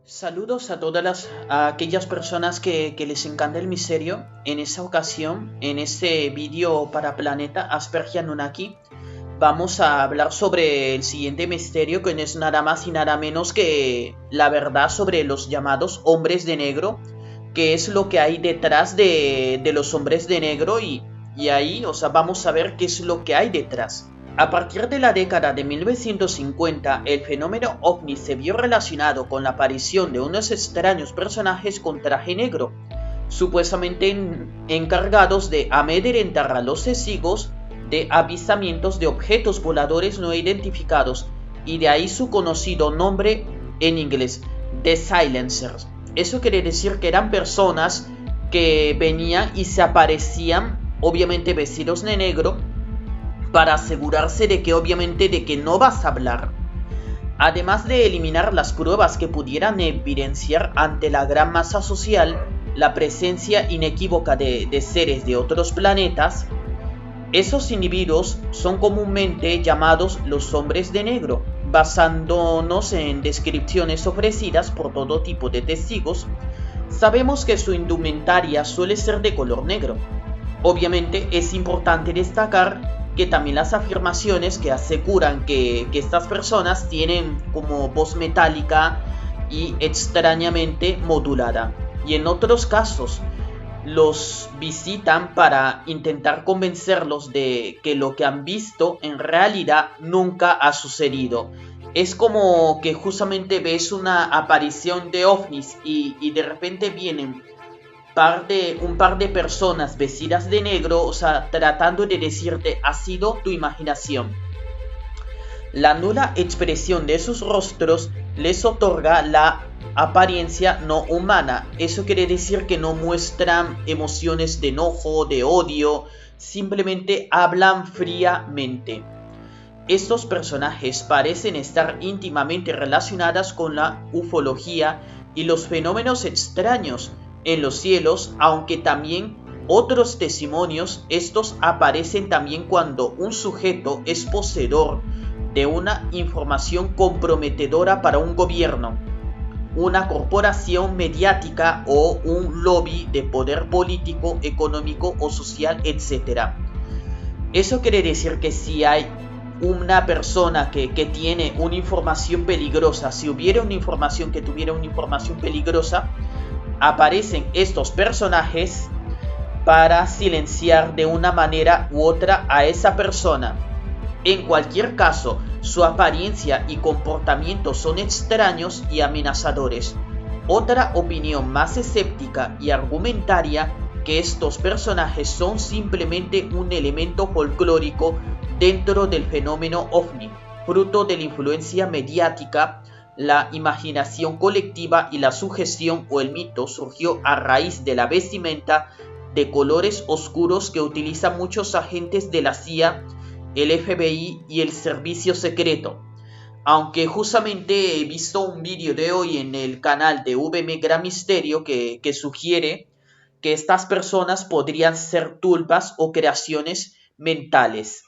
Saludos a a aquellas personas que les encanta el misterio. En esta ocasión, en este vídeo para Planeta Aspergia Anunnaki, vamos a hablar sobre el siguiente misterio, que no es nada más y nada menos que la verdad sobre los llamados hombres de negro, qué es lo que hay detrás de los hombres de negro y ahí, vamos a ver qué es lo que hay detrás. A partir de la década de 1950, el fenómeno ovni se vio relacionado con la aparición de unos extraños personajes con traje negro, supuestamente encargados de amedrentar a los testigos de avistamientos de objetos voladores no identificados, y de ahí su conocido nombre en inglés, The Silencers. Eso quiere decir que eran personas que venían y se aparecían, obviamente vestidos de negro, para asegurarse de que no vas a hablar. Además de eliminar las pruebas que pudieran evidenciar ante la gran masa social la presencia inequívoca de seres de otros planetas, esos individuos son comúnmente llamados los hombres de negro, basándonos en descripciones ofrecidas por todo tipo de testigos. Sabemos que su indumentaria suele ser de color negro. Obviamente es importante destacar que también las afirmaciones que aseguran que estas personas tienen como voz metálica y extrañamente modulada, y en otros casos los visitan para intentar convencerlos de que lo que han visto en realidad nunca ha sucedido. Es como que justamente ves una aparición de ovnis y de repente vienen un par de personas vestidas de negro, tratando de decirte, ha sido tu imaginación. La nula expresión de sus rostros les otorga la apariencia no humana. Eso quiere decir que no muestran emociones de enojo, de odio, simplemente hablan fríamente. Estos personajes parecen estar íntimamente relacionados con la ufología y los fenómenos extraños en los cielos, aunque también otros testimonios, estos aparecen también cuando un sujeto es poseedor de una información comprometedora para un gobierno, una corporación mediática o un lobby de poder político, económico o social, etc. Eso quiere decir que si hay una persona que tiene una información peligrosa, si hubiera una información que tuviera una información peligrosa, aparecen estos personajes para silenciar de una manera u otra a esa persona. En cualquier caso, su apariencia y comportamiento son extraños y amenazadores. Otra opinión más escéptica y argumentaria que estos personajes son simplemente un elemento folclórico dentro del fenómeno ovni, fruto de la influencia mediática. La imaginación colectiva y la sugestión o el mito surgió a raíz de la vestimenta de colores oscuros que utilizan muchos agentes de la CIA, el FBI y el servicio secreto. Aunque justamente he visto un vídeo de hoy en el canal de VM Gran Misterio que sugiere que estas personas podrían ser tulpas o creaciones mentales.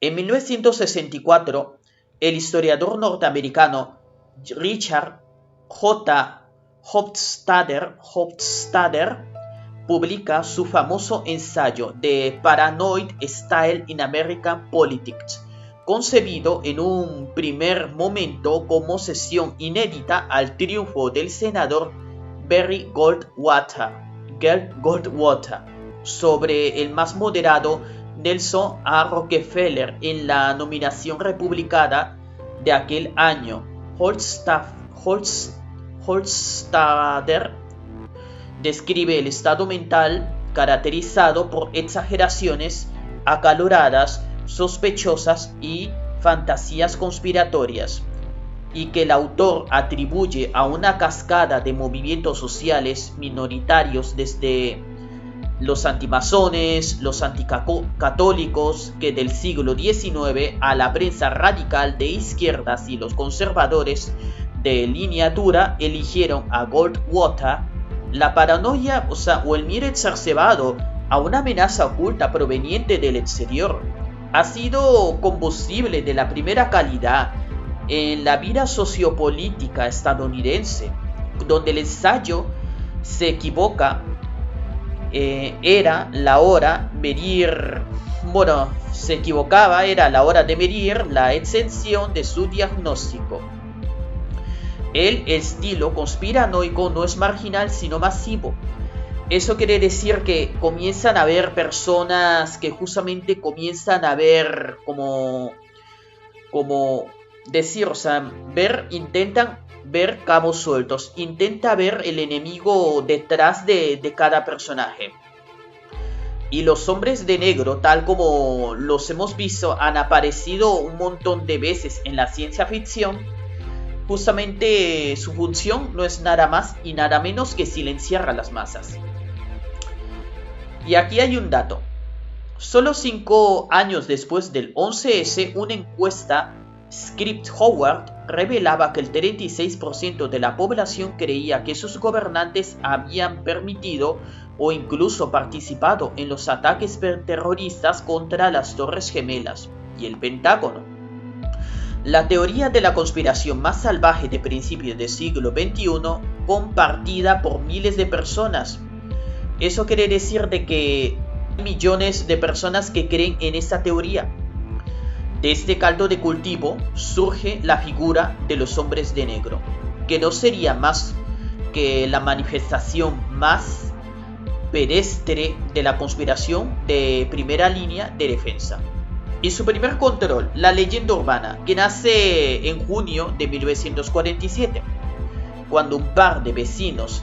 En 1964, el historiador norteamericano Richard J. Hofstadter publica su famoso ensayo The Paranoid Style in American Politics, concebido en un primer momento como sesión inédita al triunfo del senador Barry Goldwater sobre el más moderado Nelson A. Rockefeller en la nominación republicana de aquel año. Hofstadter describe el estado mental caracterizado por exageraciones acaloradas, sospechosas y fantasías conspiratorias, y que el autor atribuye a una cascada de movimientos sociales minoritarios desde los antimasones, los anticatólicos que del siglo XIX a la prensa radical de izquierdas y los conservadores de línea dura eligieron a Goldwater. La paranoia, o el miedo exacerbado a una amenaza oculta proveniente del exterior, ha sido combustible de la primera calidad en la vida sociopolítica estadounidense, donde el ensayo se equivoca, era la hora de medir la extensión de su diagnóstico. El estilo conspiranoico no es marginal sino masivo. Eso quiere decir que comienzan a haber personas que justamente comienzan a ver intentan ver cabos sueltos, intenta ver el enemigo detrás de cada personaje. Y los hombres de negro, tal como los hemos visto, han aparecido un montón de veces en la ciencia ficción. Justamente su función no es nada más y nada menos que silenciar a las masas. Y aquí hay un dato. Solo 5 años después del 11S, una encuesta Scripps Howard revelaba que el 36% de la población creía que sus gobernantes habían permitido o incluso participado en los ataques terroristas contra las Torres Gemelas y el Pentágono. La teoría de la conspiración más salvaje de principios del siglo XXI, compartida por miles de personas. Eso quiere decir de que hay millones de personas que creen en esta teoría. De este caldo de cultivo surge la figura de los hombres de negro, que no sería más que la manifestación más pedestre de la conspiración de primera línea de defensa. Y su primer control, la leyenda urbana, que nace en junio de 1947, cuando un par de vecinos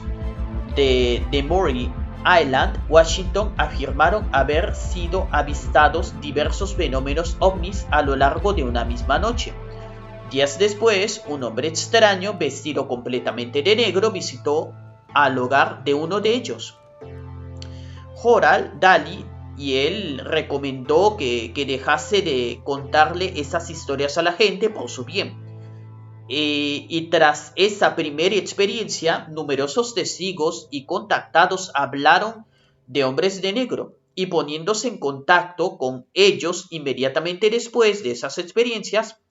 de Maury Island, Washington, afirmaron haber sido avistados diversos fenómenos ovnis a lo largo de una misma noche. Días después, un hombre extraño, vestido completamente de negro, visitó al hogar de uno de ellos. Roald Dahl, y él recomendó que dejase de contarle esas historias a la gente por su bien. Y tras esa primera experiencia, numerosos testigos y contactados hablaron de hombres de negro y poniéndose en contacto con ellos inmediatamente después de esas experiencias,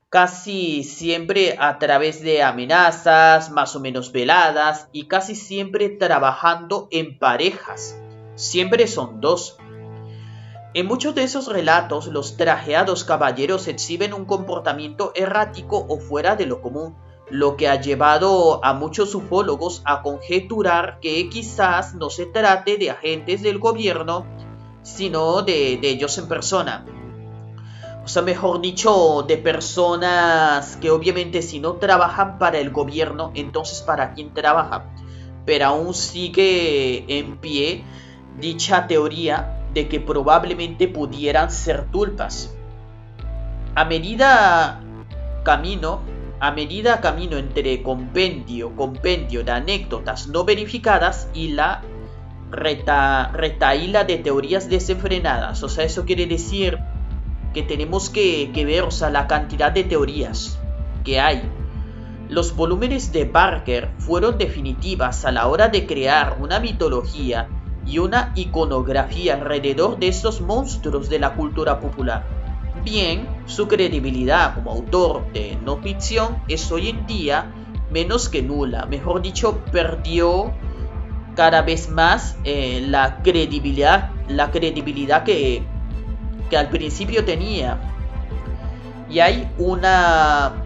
casi siempre a través de amenazas más o menos veladas y casi siempre trabajando en parejas. Siempre son 2. En muchos de esos relatos, los trajeados caballeros exhiben un comportamiento errático o fuera de lo común, lo que ha llevado a muchos ufólogos a conjeturar que quizás no se trate de agentes del gobierno, sino de ellos en persona. O sea, mejor dicho, de personas que obviamente si no trabajan para el gobierno, entonces ¿para quién trabaja? Pero aún sigue en pie dicha teoría de que probablemente pudieran ser tulpas. A medida camino entre compendio de anécdotas no verificadas y la retaíla de teorías desenfrenadas. O sea, eso quiere decir que tenemos que ver, o sea, la cantidad de teorías que hay. Los volúmenes de Barker fueron definitivas a la hora de crear una mitología y una iconografía alrededor de estos monstruos de la cultura popular. Bien, su credibilidad como autor de no ficción es hoy en día menos que nula. Mejor dicho, perdió cada vez más la credibilidad que al principio tenía. Y hay una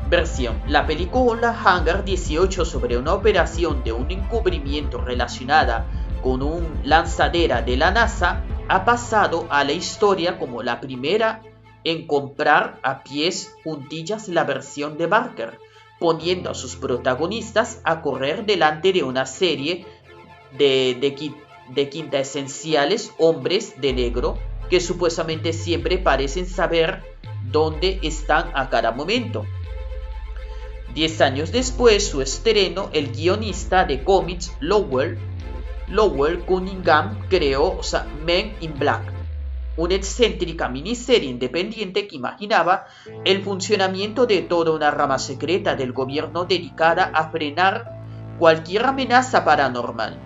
versión, la película Hangar 18 sobre una operación de un encubrimiento relacionada con un lanzadera de la NASA, ha pasado a la historia como la primera en comprar a pies juntillas la versión de Barker, poniendo a sus protagonistas a correr delante de una serie de quintaesenciales hombres de negro que supuestamente siempre parecen saber dónde están a cada momento. 10 años después su estreno, el guionista de cómics Lowell Cunningham creó Men in Black, una excéntrica miniserie independiente que imaginaba el funcionamiento de toda una rama secreta del gobierno dedicada a frenar cualquier amenaza paranormal.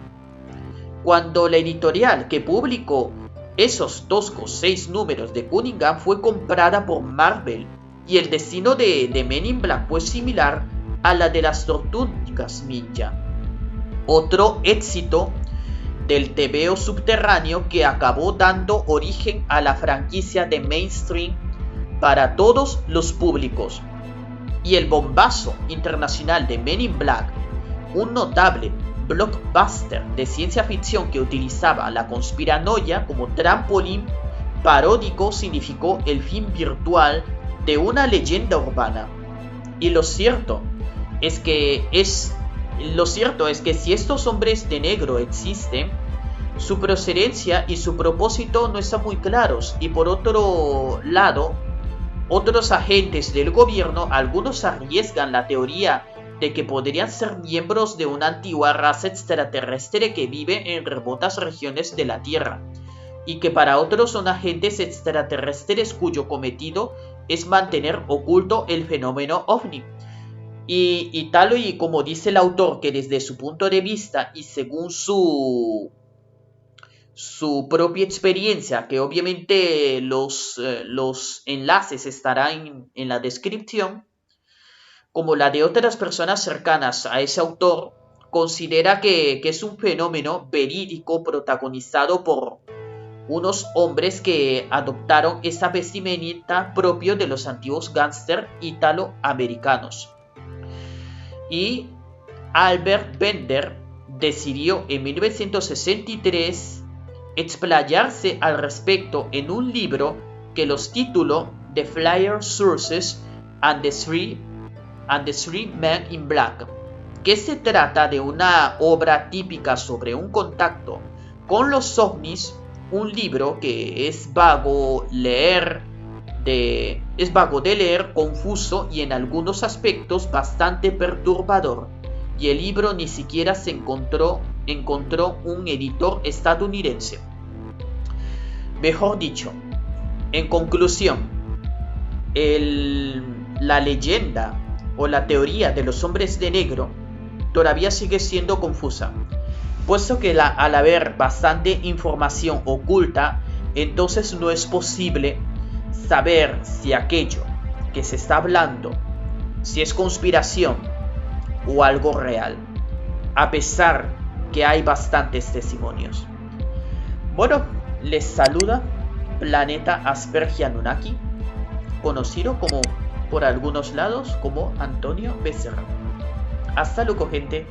Cuando la editorial que publicó esos toscos 6 números de Cunningham fue comprada por Marvel y el destino de Men in Black fue similar a la de las Tortugas Ninja. Otro éxito del tebeo subterráneo que acabó dando origen a la franquicia de mainstream para todos los públicos. Y el bombazo internacional de Men in Black, un notable blockbuster de ciencia ficción que utilizaba la conspiranoia como trampolín paródico, significó el fin virtual de una leyenda urbana. Y lo cierto es que si estos hombres de negro existen, su procedencia y su propósito no están muy claros, y por otro lado, otros agentes del gobierno, algunos arriesgan la teoría de que podrían ser miembros de una antigua raza extraterrestre que vive en remotas regiones de la Tierra, y que para otros son agentes extraterrestres cuyo cometido es mantener oculto el fenómeno OVNI. Y tal y como dice el autor, que desde su punto de vista y según su propia experiencia, que obviamente los enlaces estarán en la descripción, como la de otras personas cercanas a ese autor, considera que es un fenómeno verídico protagonizado por unos hombres que adoptaron esa vestimenta propio de los antiguos gángster italoamericanos. Y Albert Bender decidió en 1963 explayarse al respecto en un libro que los tituló The Flyer Sources and the Three Men in Black, que se trata de una obra típica sobre un contacto con los ovnis, un libro que es vago de leer, confuso y en algunos aspectos bastante perturbador, y el libro ni siquiera se encontró un editor estadounidense. Mejor dicho, en conclusión, la leyenda o la teoría de los hombres de negro todavía sigue siendo confusa, puesto que al haber bastante información oculta, entonces no es posible saber si aquello que se está hablando, si es conspiración o algo real, a pesar que hay bastantes testimonios. Bueno, les saluda Planeta Aspergia Anunnaki, conocido como por algunos lados como Antonio Becerra. Hasta luego, gente.